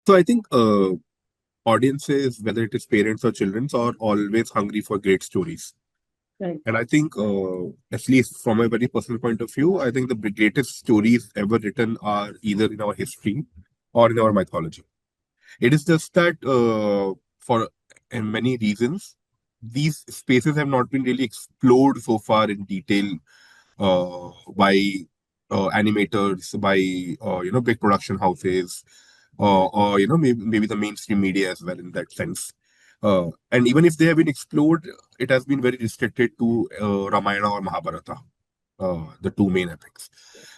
So I think audiences, whether it is parents or children, are always hungry for great stories. Right. And I think, at least from a very personal point of view, I think the greatest stories ever written are either in our history or in our mythology. It is just that for many reasons, these spaces have not been really explored so far in detail by animators, by big production houses, or maybe the mainstream media as well in that sense. And even if they have been explored, it has been very restricted to Ramayana or Mahabharata, the two main epics.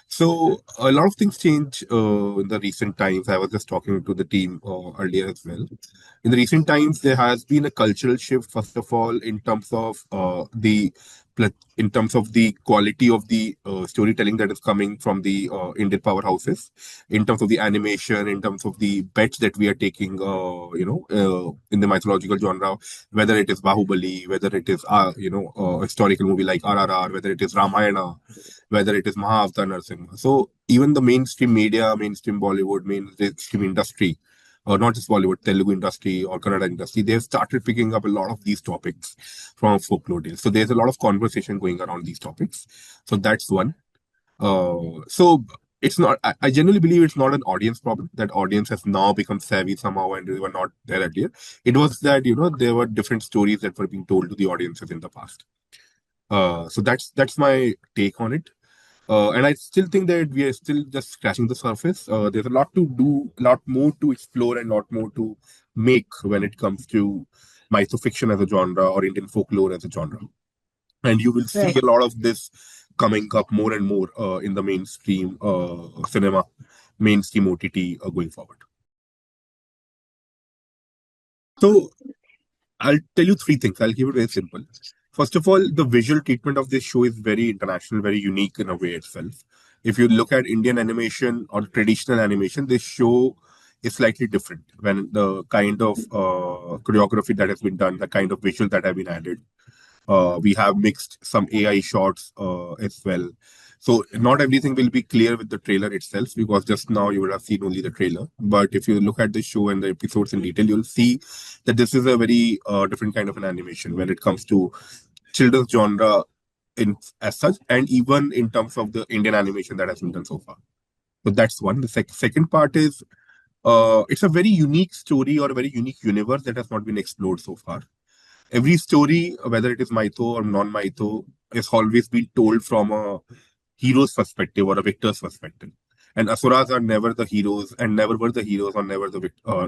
So a lot of things change in the recent times. I was just talking to the team earlier as well. In the recent times, there has been a cultural shift. First of all, in terms of the quality of the storytelling that is coming from the Indian powerhouses, in terms of the animation, in terms of the bets that we are taking, in the mythological genre, whether it is Bahubali, whether it is a historical movie like RRR, whether it is Ramayana, whether it is Mahavatar Narsimha. So even the mainstream media, mainstream Bollywood, mainstream industry, not just Bollywood, Telugu industry or Kannada industry, they've started picking up a lot of these topics from folklore tales. So there's a lot of conversation going around these topics. So that's one. So it's not. I genuinely believe it's not an audience problem. That audience has now become savvy somehow, and they were not there earlier. It was that there were different stories that were being told to the audiences in the past. So that's my take on it. And I still think that we are still just scratching the surface. There's a lot to do, a lot more to explore, and a lot more to make when it comes to mythofiction as a genre or Indian folklore as a genre. And you will see Right. a lot of this coming up more and more in the mainstream cinema, mainstream OTT going forward. So I'll tell you three things. I'll keep it very simple. First of all, the visual treatment of this show is very international, very unique in a way itself. If you look at Indian animation or traditional animation, this show is slightly different when the kind of choreography that has been done, the kind of visual that have been added. We have mixed some AI shots as well. So not everything will be clear with the trailer itself because just now you would have seen only the trailer. But if you look at the show and the episodes in detail, you'll see that this is a very different kind of an animation when it comes to children's genre in as such, and even in terms of the Indian animation that has been done so far. So that's one. The second part is it's a very unique story or a very unique universe that has not been explored so far. Every story, whether it is mytho or non-mytho, has always been told from a hero's perspective or a victor's perspective. And Asuras are never the heroes and never were the heroes or never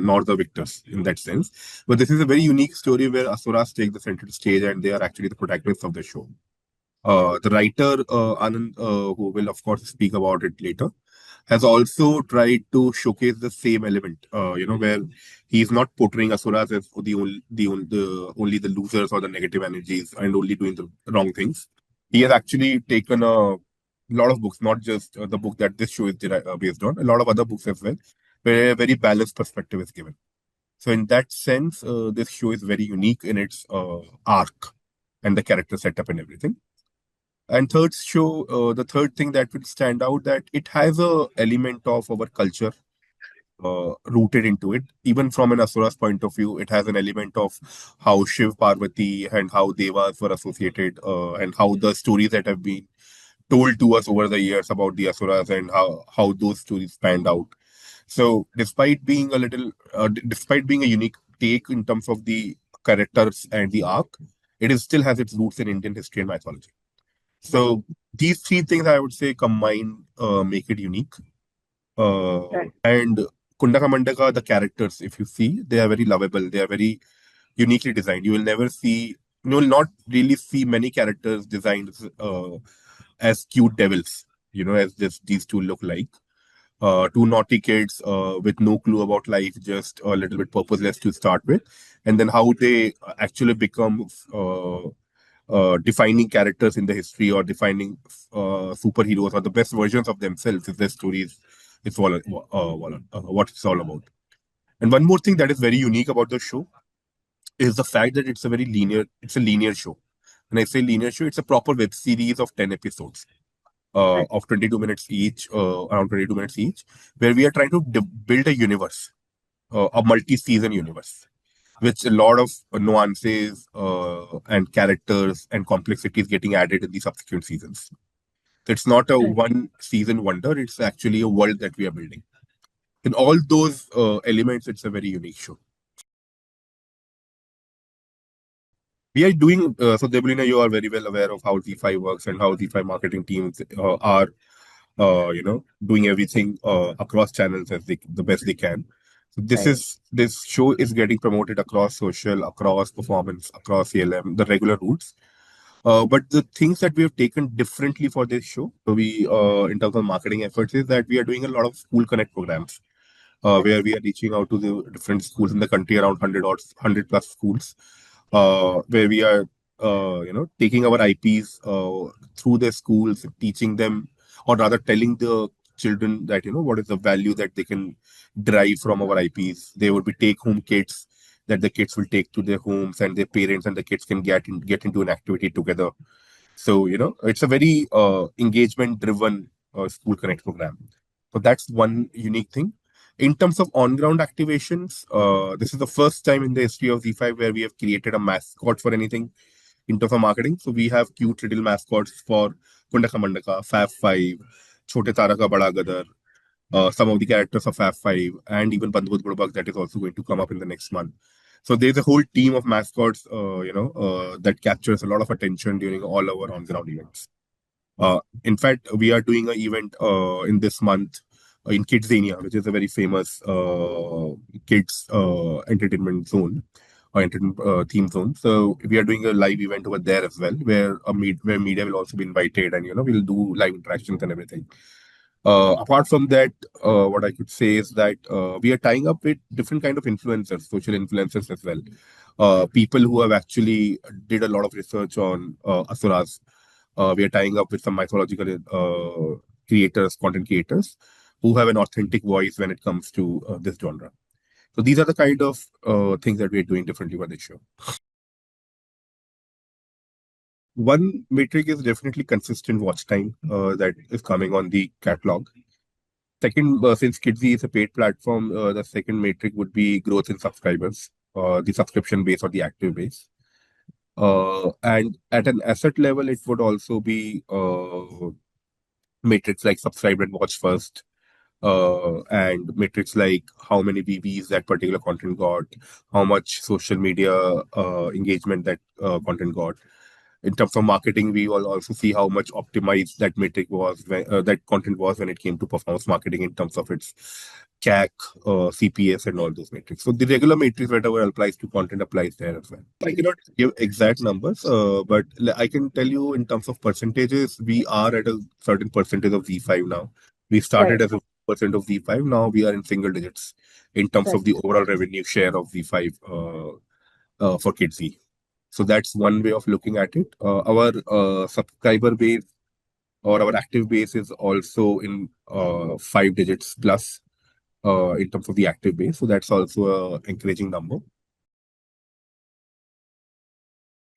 nor the victors in that sense. But this is a very unique story where Asuras take the center stage and they are actually the protagonists of the show. The writer, Anand, who will of course speak about it later, has also tried to showcase the same element, where he's not portraying Asuras as only the losers or the negative energies and only doing the wrong things. He has actually taken a lot of books, not just the book that this show is based on, a lot of other books as well, where a very balanced perspective is given. So in that sense, this show is very unique in its arc and the character setup and everything. And the third thing that will stand out that it has a element of our culture rooted into it. Even from an Asura's point of view, it has an element of how Shiv, Parvati, and how Devas were associated, and how the stories that have been told to us over the years about the Asuras and how those stories panned out. So, despite being a unique take in terms of the characters and the arc, it is still has its roots in Indian history and mythology. So these three things I would say combined make it unique. Right. And Kundaka Mandaka, the characters, if you see, they are very lovable. They are very uniquely designed. You will not really see many characters designed as cute devils, as these two look like. Two naughty kids with no clue about life, just a little bit purposeless to start with. And then how they actually become defining characters in the history or defining superheroes or the best versions of themselves if their stories is what it's all about. And one more thing that is very unique about the show is the fact that it's a linear show. When I say linear show, it's a proper web series of 10 episodes of 22 minutes each, around 22 minutes each, where we are trying to build a universe a multi-season universe, which a lot of nuances and characters and complexities getting added in the subsequent seasons. So it's not a right, one season wonder; it's actually a world that we are building. In all those elements, it's a very unique show. We are doing so. Debulina, you are very well aware of how Z5 works and how Z5 marketing teams are doing everything across channels as the best they can. So right, this show is getting promoted across social, across performance, across CLM, the regular routes. But the things that we have taken differently for this show, so we in terms of marketing efforts, is that we are doing a lot of school connect programs right, where we are reaching out to the different schools in the country, around 100 plus schools, where we are, taking our IPs through their schools, teaching them, or rather telling the children that, what is the value that they can derive from our IPs. They would be take-home kits that the kids will take to their homes, and their parents and the kids can get into an activity together. So, it's a very engagement driven school connect program. So that's one unique thing. In terms of on ground activations, this is the first time in the history of Z5 where we have created a mascot for anything in terms of marketing. So we have cute little mascots for Kundakka Mandakka, Fab 5, Chote Tara Ka Bada Gadar, some of the characters of Fab 5, and even Bandhut Budbak that is also going to come up in the next month. So there's a whole team of mascots, that captures a lot of attention during all our on-ground events. In fact, we are doing an event in this month in KidZania, which is a very famous kids entertainment zone or theme zone. So we are doing a live event over there as well, where media will also be invited, and we'll do live interactions and everything. Apart from that, what I could say is that we are tying up with different kind of influencers, social influencers as well. People who have actually did a lot of research on Asuras. We are tying up with some mythological creators, content creators, who have an authentic voice when it comes to this genre. So these are the kind of things that we are doing differently for this show. One metric is definitely consistent watch time that is coming on the catalog. Second, since KidZ is a paid platform, the second metric would be growth in subscribers, the subscription base or the active base. And at an asset level, it would also be metrics like subscribe and watch first, and metrics like how many VVs that particular content got, how much social media engagement that content got. In terms of marketing, we will also see how much optimized that metric was, that content was when it came to performance marketing in terms of its CAC, CPS, and all those metrics. So the regular matrix, whatever applies to content, applies there as well. I cannot give exact numbers, but I can tell you in terms of percentages, we are at a certain percentage of Z5 now. We right, started as a percent of Z5. Now we are in single digits in terms of right, the overall revenue share of Z5 for KidZ. So that's one way of looking at it. Our subscriber base or our active base is also in five digits plus in terms of the active base. So that's also a encouraging number.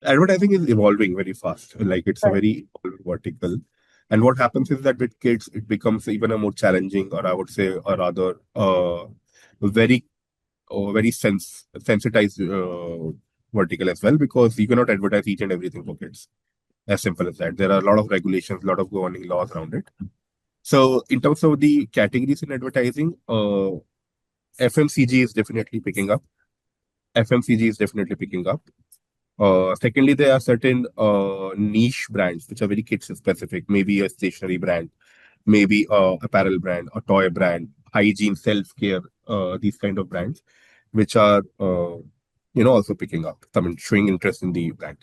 Advertising is evolving very fast. Like it's a right, very evolving vertical. And what happens is that with kids, it becomes even a more challenging, or I would say, or rather, very, very sensitized vertical as well, because you cannot advertise each and everything for kids. As simple as that. There are a lot of regulations, a lot of governing laws around it. So, in terms of the categories in advertising, FMCG is definitely picking up. FMCG is definitely picking up. Secondly, there are certain niche brands which are very kids specific. Maybe a stationery brand, maybe a apparel brand, a toy brand, hygiene, self care. These kind of brands, which are also picking up. I mean, showing interest in the brand.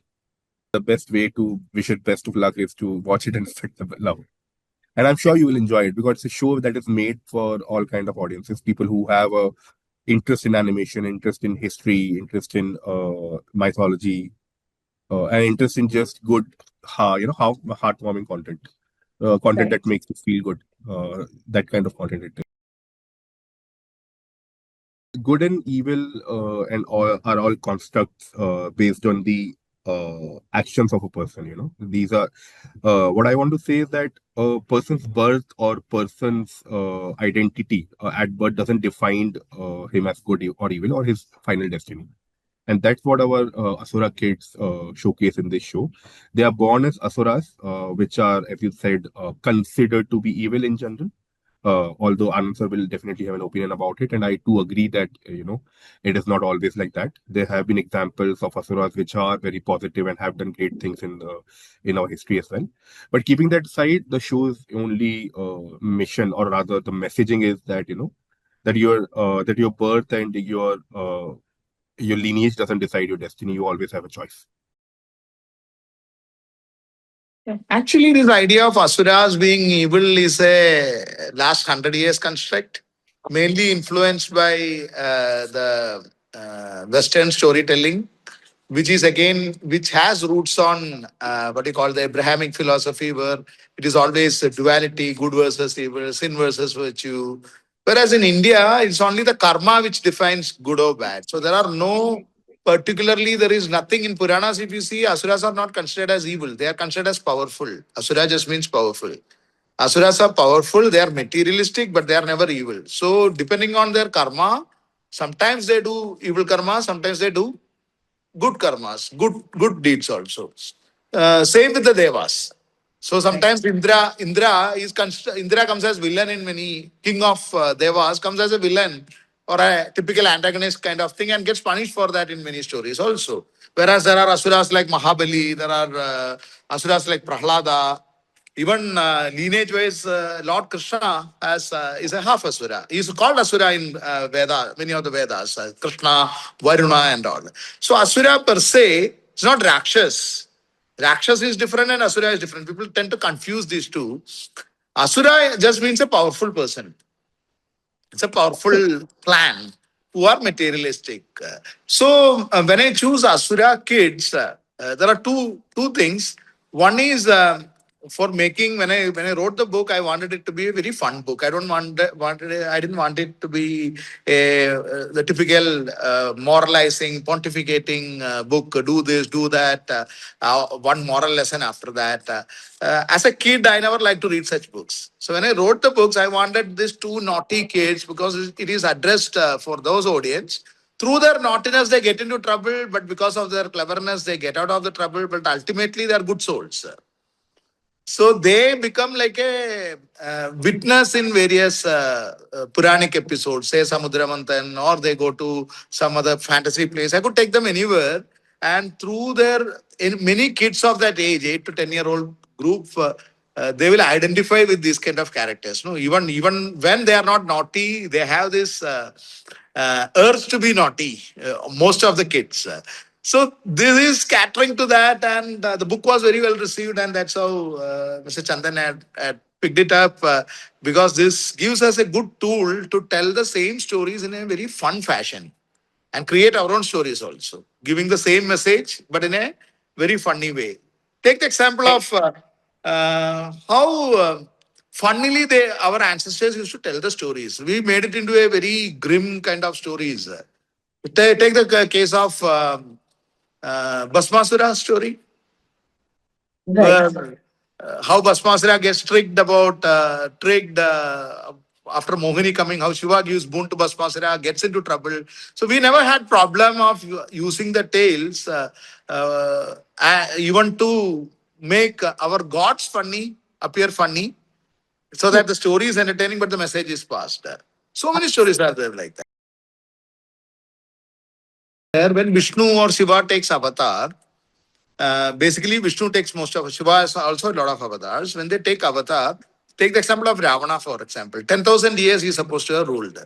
The best way to wish it best of luck is to watch it and spread the love. And I'm sure you will enjoy it because it's a show that is made for all kind of audiences. People who have a interest in animation, interest in history, interest in mythology, and interest in just good, how heartwarming content right, that makes you feel good. That kind of content it is. Good and evil and all are all constructs based on the actions of a person. These are what I want to say is that a person's birth or person's identity at birth doesn't define him as good or evil or his final destiny. And that's what our Asura kids showcase in this show. They are born as Asuras, which are, as you said, considered to be evil in general. Although Anand sir will definitely have an opinion about it, and I too agree that it is not always like that. There have been examples of Asuras which are very positive and have done great things in our history as well. But keeping that aside, the show's only mission, or rather, the messaging is that that your birth and your lineage doesn't decide your destiny. You always have a choice. Actually, this idea of Asuras being evil is a last 100 years construct, mainly influenced by the Western storytelling, which is again, which has roots on what you call the Abrahamic philosophy, where it is always a duality, good versus evil, sin versus virtue. Whereas in India, it's only the karma which defines good or bad. So there are no, particularly, there is nothing in Puranas. If you see, Asuras are not considered as evil, they are considered as powerful. Asura just means powerful. Asuras are powerful, they are materialistic, but they are never evil. So, depending on their karma, sometimes they do evil karma, sometimes they do good karmas, good deeds also. Same with the devas. So sometimes Indra comes as villain in many king of devas comes as a villain or a typical antagonist kind of thing and gets punished for that in many stories also. Whereas there are asuras like Mahabali, there are asuras like Prahlada. Even lineage-wise, Lord Krishna is a half Asura. He is called Asura in Veda, many of the Vedas, Krishna, Varuna and all. So Asura per se is not Rakshas. Rakshas is different and Asura is different. People tend to confuse these two. Asura just means a powerful person. It's a powerful plan who are materialistic. So when I choose Asura kids, there are two things. One is for making when I wrote the book, I wanted it to be a very fun book. I don't wanted it, I didn't want it to be the typical moralizing, pontificating book. Do this, do that. One moral lesson after that. As a kid, I never liked to read such books. So when I wrote the books, I wanted these two naughty kids because it is addressed for those audience. Through their naughtiness, they get into trouble, but because of their cleverness, they get out of the trouble. But ultimately, they are good souls. So they become like a witness in various Puranic episodes, say Samudramantan, or they go to some other fantasy place. I could take them anywhere. And through many kids of that age, 8 to 10-year-old group, they will identify with these kind of characters. No, even when they are not naughty, they have this urge to be naughty. Most of the kids. So this is catering to that, and the book was very well received, and that's how Mr. Chandan had picked it up because this gives us a good tool to tell the same stories in a very fun fashion and create our own stories also, giving the same message but in a very funny way. Take the example of how funnily our ancestors used to tell the stories. We made it into a very grim kind of stories. Take the case of Basmasura story. Right. How Basmasura gets tricked after Mohini coming, how Shiva gives boon to Basmasura, gets into trouble. So we never had problem of using the tales even to make our gods appear funny, so that the story is entertaining, but the message is passed. So many stories are there like that. When Vishnu or Shiva takes avatar, basically, Vishnu takes most of Shiva has also a lot of avatars. When they take avatar, take the example of Ravana, for example. 10,000 years he is supposed to have ruled.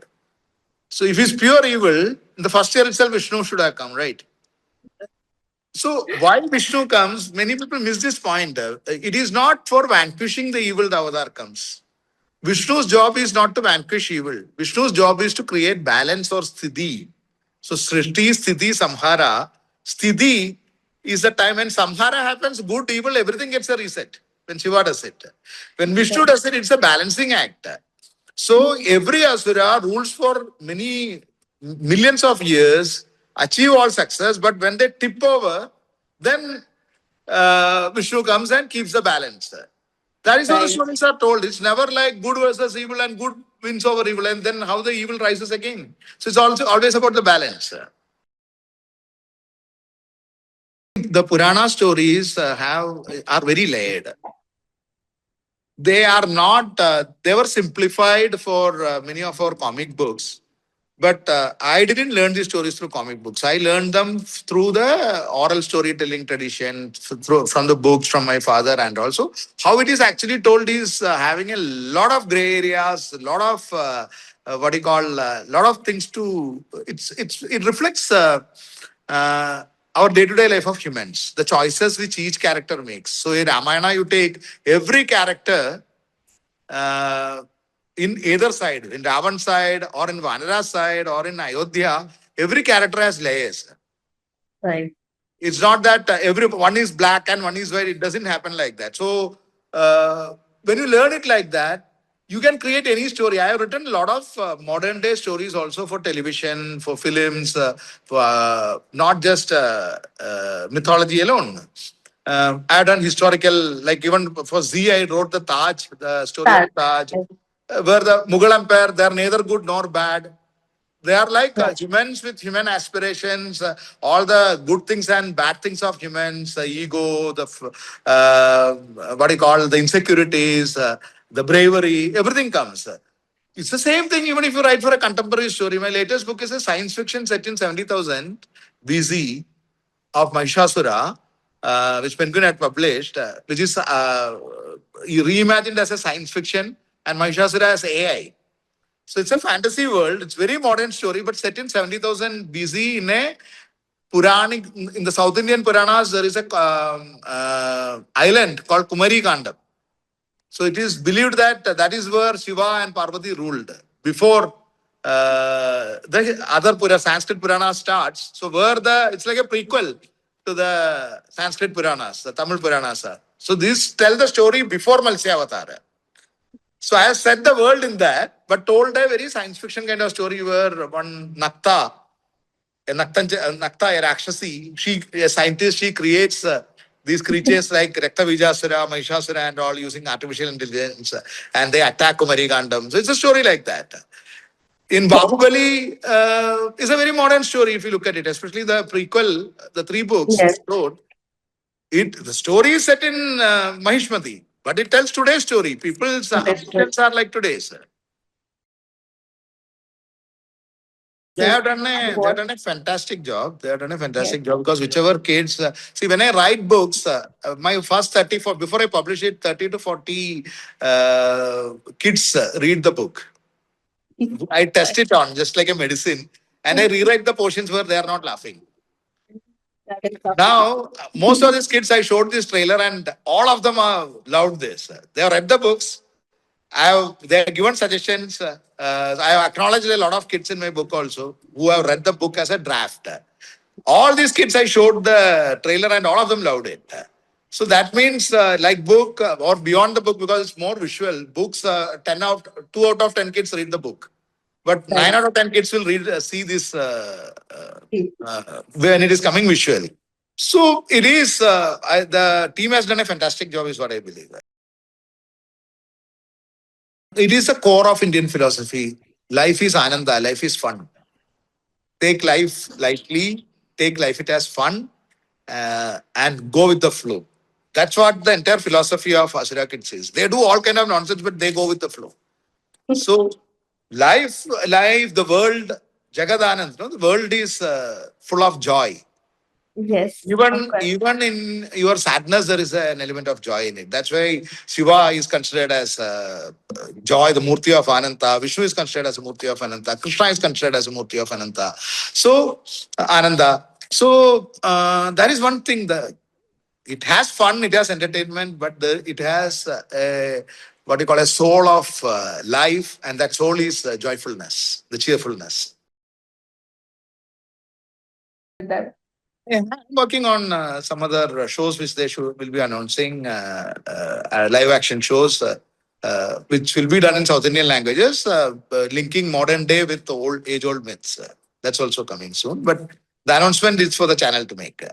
So if he's pure evil, in the first year itself, Vishnu should have come, right? So while Vishnu comes, many people miss this point. It is not for vanquishing the evil the avatar comes. Vishnu's job is not to vanquish evil. Vishnu's job is to create balance or sthiti. So Srishti, Sthiti, Samhara. Sthiti is the time when Samhara happens, good, evil, everything gets a reset. When Shiva does it. When Vishnu does it, it's a balancing act. So every Asura rules for many millions of years, achieve all success, but when they tip over, Then Vishnu comes and keeps the balance. That is how the Right. stories are told. It's never like good versus evil and good wins over evil, and then how the evil rises again. So it's also always about the balance. The Purana stories are very layered. They are not. They were simplified for many of our comic books. But I didn't learn these stories through comic books. I learned them through the oral storytelling tradition, from the books from my father, and also how it is actually told is having a lot of gray areas, a lot of what do you call, lot of things to. It reflects uh, our day-to-day life of humans, the choices which each character makes. So in Ramayana, you take every character uh, in either side, in Ravan side or in Vanara side or in Ayodhya, every character has layers. Right. It's not that every one is black and one is white. It doesn't happen like that. So when you learn it like that, you can create any story. I have written a lot of modern day stories also for television, for films, for not just mythology alone. I have done historical, like even for Z, I wrote the Taj, the story of That. Taj, where the Mughal Empire, they are neither good nor bad. They are like Right. humans with human aspirations, all the good things and bad things of humans, the ego, what do you call, the insecurities, the bravery, everything comes. It's the same thing even if you write for a contemporary story. My latest book is a science fiction set in 70,000 BC of Mahishasura, which Penguin had published, which is reimagined as a science fiction and Mahishasura as AI. So it's a fantasy world. It's very modern story, but set in 70,000 BC in a Puranic, in the South Indian Puranas, there is a island called Kumari Kandam. So it is believed that that is where Shiva and Parvati ruled before the other Sanskrit Purana starts. So it's like a prequel to the Sanskrit Puranas, the Tamil Puranas. So this tell the story before Malsya Avatar. So I have set the world in that, but told a very science fiction kind of story where one Nakta, a Rakshasi, a scientist, she creates these creatures like Raktavijasura, Mahishasura and all using artificial intelligence, and they attack Kumari Gandam. So it's a story like that. In Bahubali, is a very modern story if you look at it, especially the prequel, the three books Yes. wrote. The story is set in Mahishmati, but it tells today's story. People's Understood. ambitions are like today's. They have done a fantastic job. They have done a Yes. fantastic job because whichever kids see, when I write books, my first 34 before I publish it, 30 to 40 kids read the book. I test it on just like a medicine, and I rewrite the portions where they are not laughing. That is tough. Now, most of these kids, I showed this trailer, and all of them are loved this. They have read the books. They have given suggestions. I have acknowledged a lot of kids in my book also who have read the book as a draft. All these kids, I showed the trailer, and all of them loved it. So that means, like book or beyond the book, because it's more visual. Books, 2 out of 10 kids read the book, but 9 Right. out of 10 kids will see this Yes. when it is coming visually. So it is. The team has done a fantastic job, is what I believe. It is a core of Indian philosophy. Life is ananda. Life is fun. Take life lightly. Take life it as fun, and go with the flow. That's what the entire philosophy of Asura Kids is. They do all kind of nonsense, but they go with the flow. So life, the world, Jagadanand, no, the world is full of joy. Yes. Of Even course. even in your sadness, there is an element of joy in it. That's why Shiva is considered as joy, the Murti of Ananta. Vishnu is considered as a Murti of Ananta. Krishna is considered as a Murti of Ananta. So Ananda. So that is one thing. It has fun, it has entertainment, but it has what you call a soul of life, and that soul is joyfulness, the cheerfulness. That. Yeah, I'm working on some other shows which will be announcing, live action shows, which will be done in South Indian languages, linking modern day with the age old myths. That's also coming soon. But the announcement is for the channel to make.